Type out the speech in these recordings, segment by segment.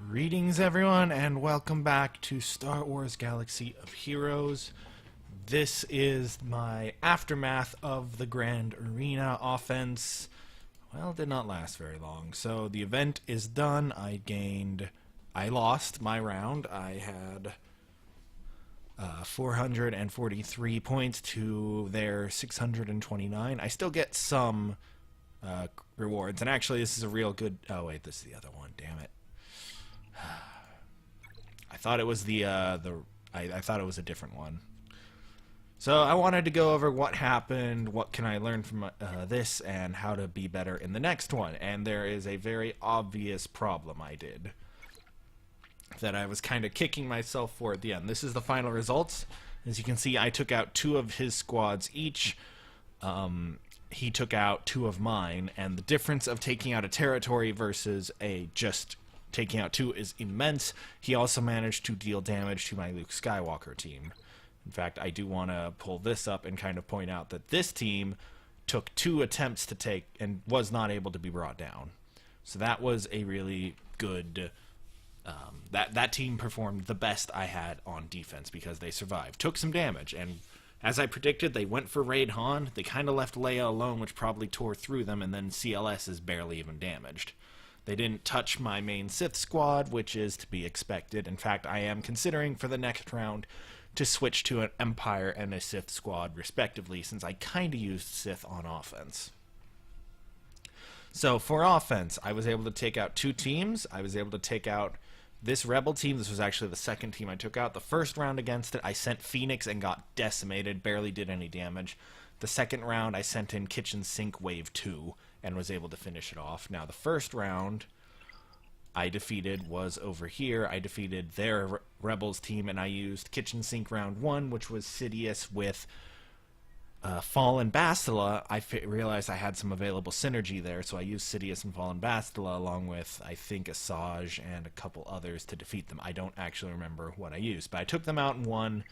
Greetings, everyone, and welcome back to Star Wars Galaxy of Heroes. This is my aftermath of the Grand Arena offense. Well, it did not last very long. So the event is done. I lost my round. I had 443 points to their 629. I still get some rewards, and actually this is a real good... Oh, wait, this is the other one. Damn it. I thought it was I thought it was a different one. So I wanted to go over what happened, what can I learn from this, and how to be better in the next one. And there is a very obvious problem I did that I was kind of kicking myself for at the end. This is the final results. As you can see, I took out 2 of his squads each. He took out 2 of mine, and the difference of taking out a territory versus just taking out 2 is immense. He also managed to deal damage to my Luke Skywalker team. In fact, I do want to pull this up and kind of point out that this team took 2 attempts to take and was not able to be brought down. So that was a really good... that team performed the best I had on defense because they survived. Took some damage, and as I predicted, they went for Raid Han. They kind of left Leia alone, which probably tore through them, and then CLS is barely even damaged. They didn't touch my main Sith squad, which is to be expected. In fact, I am considering for the next round to switch to an Empire and a Sith squad, respectively, since I kind of used Sith on offense. So for offense, I was able to take out 2 teams. I was able to take out this Rebel team. This was actually the second team I took out. The first round against it, I sent Phoenix and got decimated, barely did any damage. The second round, I sent in Kitchen Sink Wave 2 and was able to finish it off. Now, the first round I defeated was over here. I defeated their Rebels team, and I used Kitchen Sink Round 1, which was Sidious with Fallen Bastila. I realized I had some available synergy there, so I used Sidious and Fallen Bastila along with, I think, Asajj and a couple others to defeat them. I don't actually remember what I used, but I took them out in 1.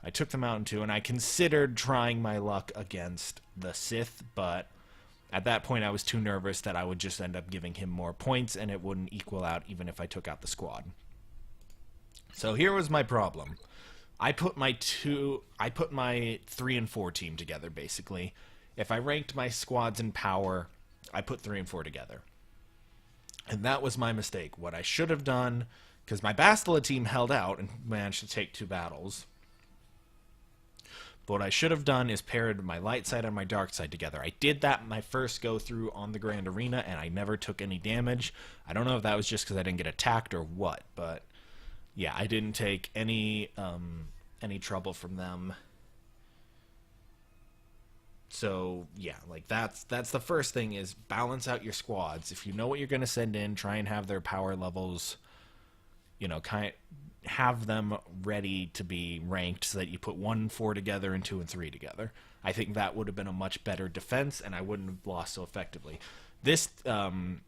I took them out in 2, and I considered trying my luck against the Sith, but at that point I was too nervous that I would just end up giving him more points, and it wouldn't equal out even if I took out the squad. So here was my problem. I put my 3 and 4 team together, basically. If I ranked my squads in power, I put 3 and 4 together. And that was my mistake. What I should have done, because my Bastila team held out and managed to take 2 battles, but what I should have done is paired my light side and my dark side together. I did that my first go through on the Grand Arena, and I never took any damage. I don't know if that was just because I didn't get attacked or what, but yeah, I didn't take any trouble from them. So yeah, like that's the first thing, is balance out your squads. If you know what you're going to send in, try and have their power levels, have them ready to be ranked so that you put 1 and 4 together and 2 and 3 together. I think that would have been a much better defense, and I wouldn't have lost so effectively. This, the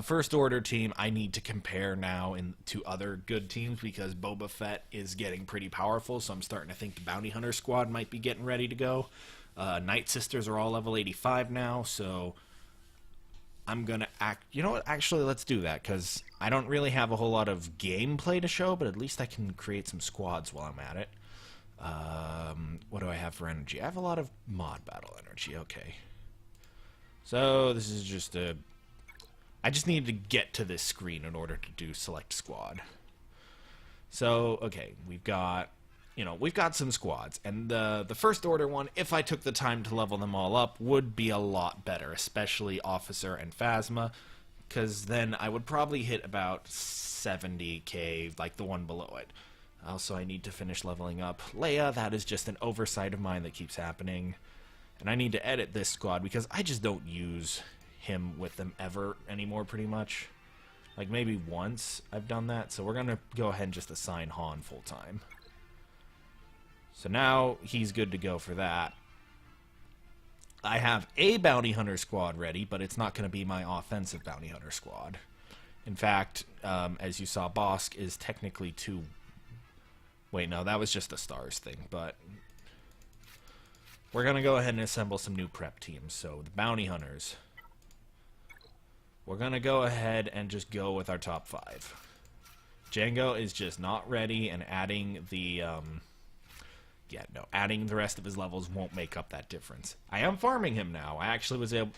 First Order team, I need to compare now to other good teams because Boba Fett is getting pretty powerful, so I'm starting to think the Bounty Hunter squad might be getting ready to go. Night Sisters are all level 85 now, so I'm going to you know what? Actually, let's do that, because I don't really have a whole lot of gameplay to show, but at least I can create some squads while I'm at it. What do I have for energy? I have a lot of mod battle energy. Okay. So, this is just I just needed to get to this screen in order to do select squad. So, okay, we've got some squads, and the First Order one, if I took the time to level them all up, would be a lot better, especially Officer and Phasma, because then I would probably hit about 70k, like the one below it. Also, I need to finish leveling up Leia. That is just an oversight of mine that keeps happening, and I need to edit this squad because I just don't use him with them ever anymore, pretty much. Like, maybe once I've done that, so we're going to go ahead and just assign Han full-time. So now he's good to go for that. I have a Bounty Hunter squad ready, but it's not going to be my offensive Bounty Hunter squad. In fact, as you saw, Bosk is technically 2... Wait, no, that was just the stars thing, but we're going to go ahead and assemble some new prep teams. So the Bounty Hunters. we're going to go ahead and just go with our top 5. Django is just not ready, and adding the... adding the rest of his levels won't make up that difference. I am farming him now. I actually was able...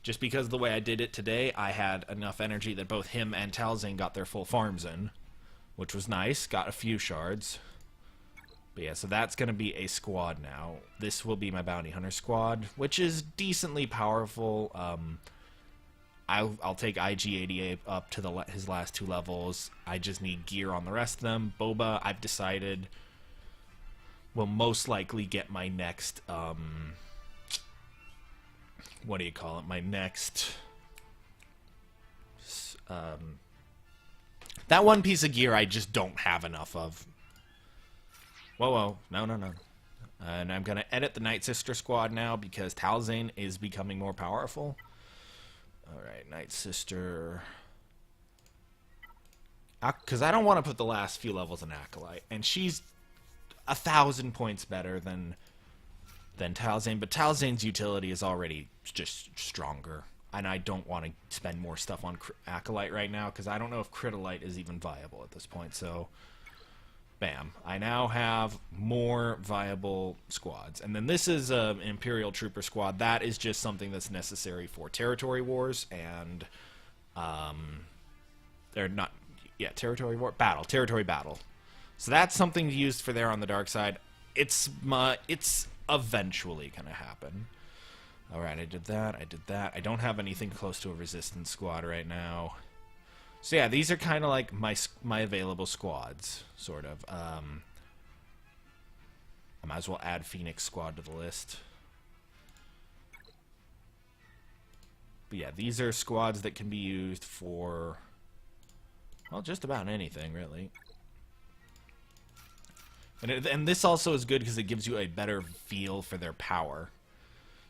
just because of the way I did it today, I had enough energy that both him and Talzane got their full farms in, which was nice. Got a few shards. But yeah, so that's going to be a squad now. This will be my Bounty Hunter squad, which is decently powerful. I'll take IG-88 up to his last 2 levels. I just need gear on the rest of them. Boba, I've decided, will most likely get my next... what do you call it? My next... that one piece of gear I just don't have enough of. Whoa, no. And I'm going to edit the Night Sister squad now because Talzane is becoming more powerful. Alright, Night Sister... Because I don't want to put the last few levels in Acolyte. And she's 1,000 points better than Talzane. But Talzane's utility is already just stronger. And I don't want to spend more stuff on Acolyte right now because I don't know if Critolite is even viable at this point. So... bam. I now have more viable squads. And then this is an Imperial Trooper squad. That is just something that's necessary for territory wars and... they're not... yeah, territory war? Battle. Territory battle. So that's something used for there on the dark side. It's eventually going to happen. Alright, I did that. I don't have anything close to a resistance squad right now. So yeah, these are kind of like my available squads, sort of. I might as well add Phoenix squad to the list. But yeah, these are squads that can be used for, well, just about anything, really. And this also is good because it gives you a better feel for their power.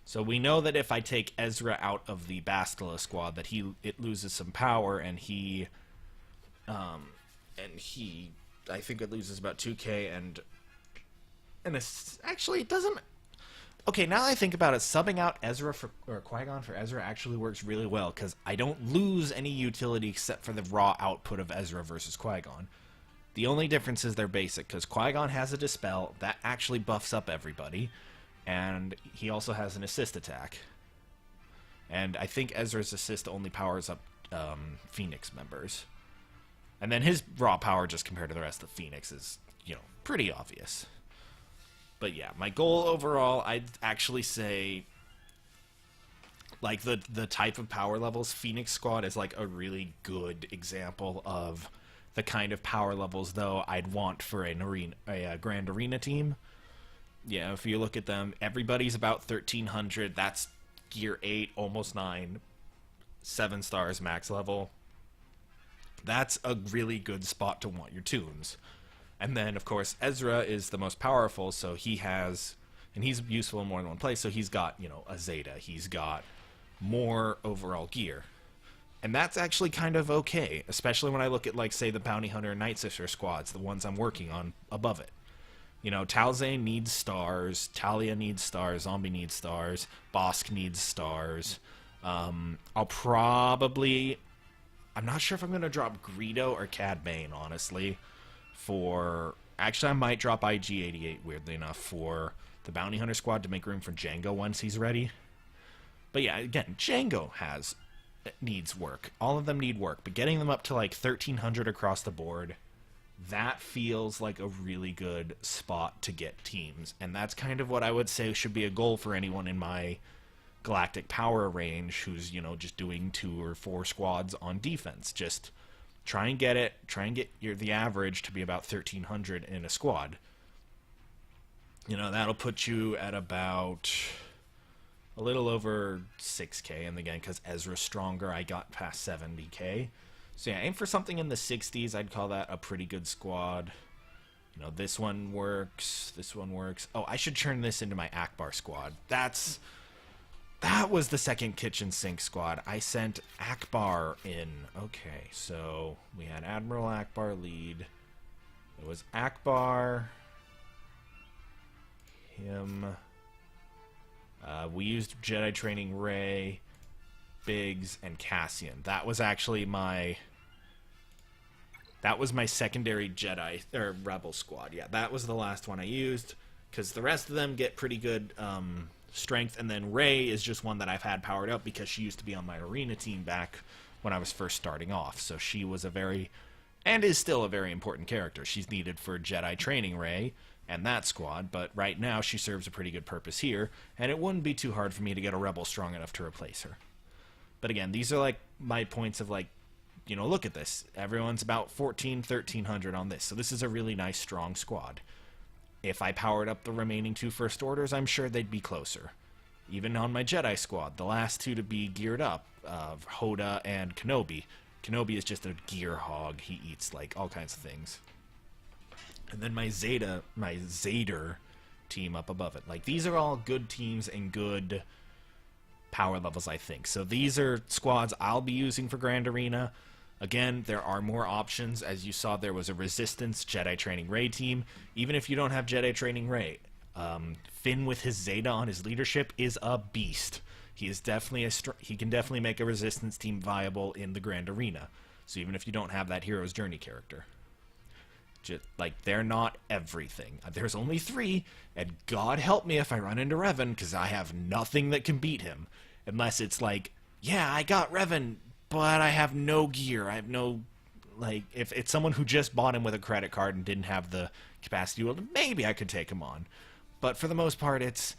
So we know that if I take Ezra out of the Bastila squad, that it loses some power, and I think it loses about 2k, and it's, actually it doesn't. Okay, now that I think about it, subbing out Qui-Gon for Ezra actually works really well because I don't lose any utility except for the raw output of Ezra versus Qui-Gon. The only difference is they're basic because Qui-Gon has a Dispel that actually buffs up everybody. And he also has an assist attack. And I think Ezra's assist only powers up Phoenix members. And then his raw power, just compared to the rest of Phoenix, is, pretty obvious. But yeah, my goal overall, I'd actually say, like, the type of power levels, Phoenix Squad is, like, a really good example of the kind of power levels, though, I'd want for a Grand Arena team. Yeah, if you look at them, everybody's about 1,300. That's Gear 8, almost 9. 7 stars max level. That's a really good spot to want your tunes. And then, of course, Ezra is the most powerful, so he has... and he's useful in more than one place, so he's got, a Zeta. He's got more overall gear. And that's actually kind of okay, especially when I look at, like, say, the Bounty Hunter and Night Sister squads, the ones I'm working on above it. Talzane needs stars, Talia needs stars, Zombie needs stars, Bosk needs stars. I'll probably... I'm not sure if I'm going to drop Greedo or Cad Bane, honestly. Actually, I might drop IG-88, weirdly enough, for the Bounty Hunter squad to make room for Django once he's ready. But yeah, again, Django needs work. All of them need work, but getting them up to like 1,300 across the board... that feels like a really good spot to get teams. And that's kind of what I would say should be a goal for anyone in my galactic power range who's, just doing 2 or 4 squads on defense. Just try and get the average to be about 1,300 in a squad. That'll put you at about a little over 6k in the game because Ezra's stronger. I got past 70k. So yeah, aim for something in the 60s. I'd call that a pretty good squad. This one works. This one works. Oh, I should turn this into my Akbar squad. That was the second kitchen sink squad. I sent Akbar in. Okay, so we had Admiral Akbar lead. It was Akbar. Him. We used Jedi Training Rey. Biggs, and Cassian. That was actually my secondary Jedi or Rebel squad. Yeah, that was the last one I used because the rest of them get pretty good strength, and then Rey is just one that I've had powered up because she used to be on my arena team back when I was first starting off. So she was a very, and is still a very important character. She's needed for Jedi training Rey and that squad, but right now she serves a pretty good purpose here, and it wouldn't be too hard for me to get a Rebel strong enough to replace her. But again, these are like my points of like, you know, look at this. Everyone's about 1300 on this. So this is a really nice, strong squad. If I powered up the remaining 2 First Orders, I'm sure they'd be closer. Even on my Jedi squad, the last 2 to be geared up, Hoda and Kenobi. Kenobi is just a gear hog. He eats, like, all kinds of things. And then my Zader team up above it. Like, these are all good teams and good power levels, I think. So these are squads I'll be using for Grand Arena. Again, there are more options. As you saw, there was a Resistance Jedi Training Rey team. Even if you don't have Jedi Training Rey, Finn with his Zeta on his leadership is a beast. He is definitely he can definitely make a Resistance team viable in the Grand Arena. So even if you don't have that Hero's Journey character, just, like, they're not everything. There's only 3, and God help me if I run into Revan, because I have nothing that can beat him. Unless it's like, yeah, I got Revan, but I have no gear. I have no, like, if it's someone who just bought him with a credit card and didn't have the capacity, well, maybe I could take him on. But for the most part, it's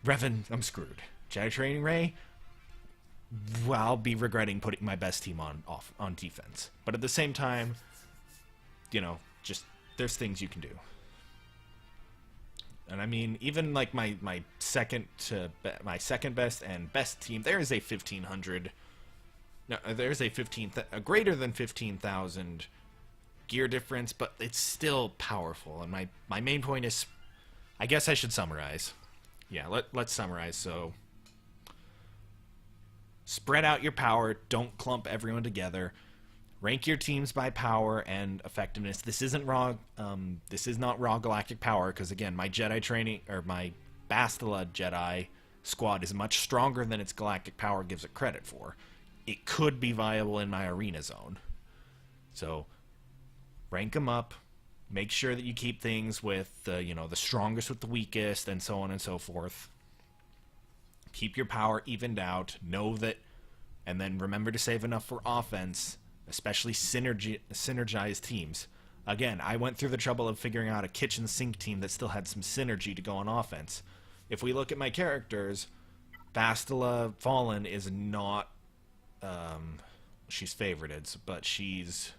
Revan, I'm screwed. Jedi Training Rey, well, I'll be regretting putting my best team on defense. But at the same time, you know, just there's things you can do. And I mean, even like my second best and best team, there is a 1500. No, there's a greater than 15,000 gear difference, but it's still powerful. And my main point is, I guess I should summarize. Yeah, let's summarize. So spread out your power. Don't clump everyone together. Rank your teams by power and effectiveness. This isn't raw. This is not raw galactic power, because again, my Jedi training or my Bastila Jedi squad is much stronger than its galactic power gives it credit for. It could be viable in my arena zone. So rank them up. Make sure that you keep things with the strongest with the weakest, and so on and so forth. Keep your power evened out. Know that, and then remember to save enough for offense. Especially synergized teams. Again, I went through the trouble of figuring out a kitchen sink team that still had some synergy to go on offense. If we look at my characters, Bastila Fallen is not, she's favorited, but she's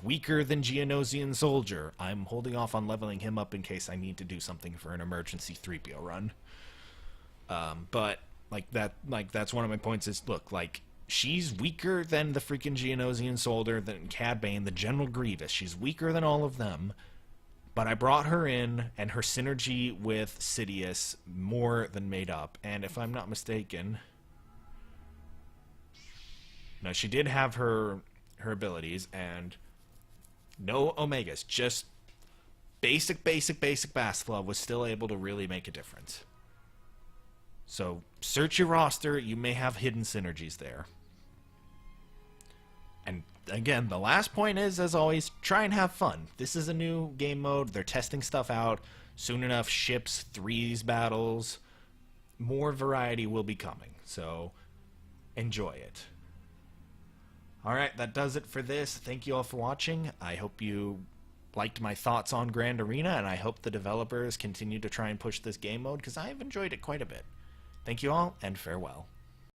weaker than Geonosian Soldier. I'm holding off on leveling him up in case I need to do something for an emergency 3PO run. But that's one of my points is, look, like, she's weaker than the freaking Geonosian Soldier, than Cad Bane, the General Grievous. She's weaker than all of them. But I brought her in, and her synergy with Sidious more than made up. And if I'm not mistaken, no, she did have her abilities, and no Omegas. Just basic Bastila was still able to really make a difference. So search your roster. You may have hidden synergies there. And again, the last point is, as always, try and have fun. This is a new game mode. They're testing stuff out. Soon enough, ships, threes battles, more variety will be coming. So enjoy it. Alright, that does it for this. Thank you all for watching. I hope you liked my thoughts on Grand Arena, and I hope the developers continue to try and push this game mode, because I have enjoyed it quite a bit. Thank you all, and farewell.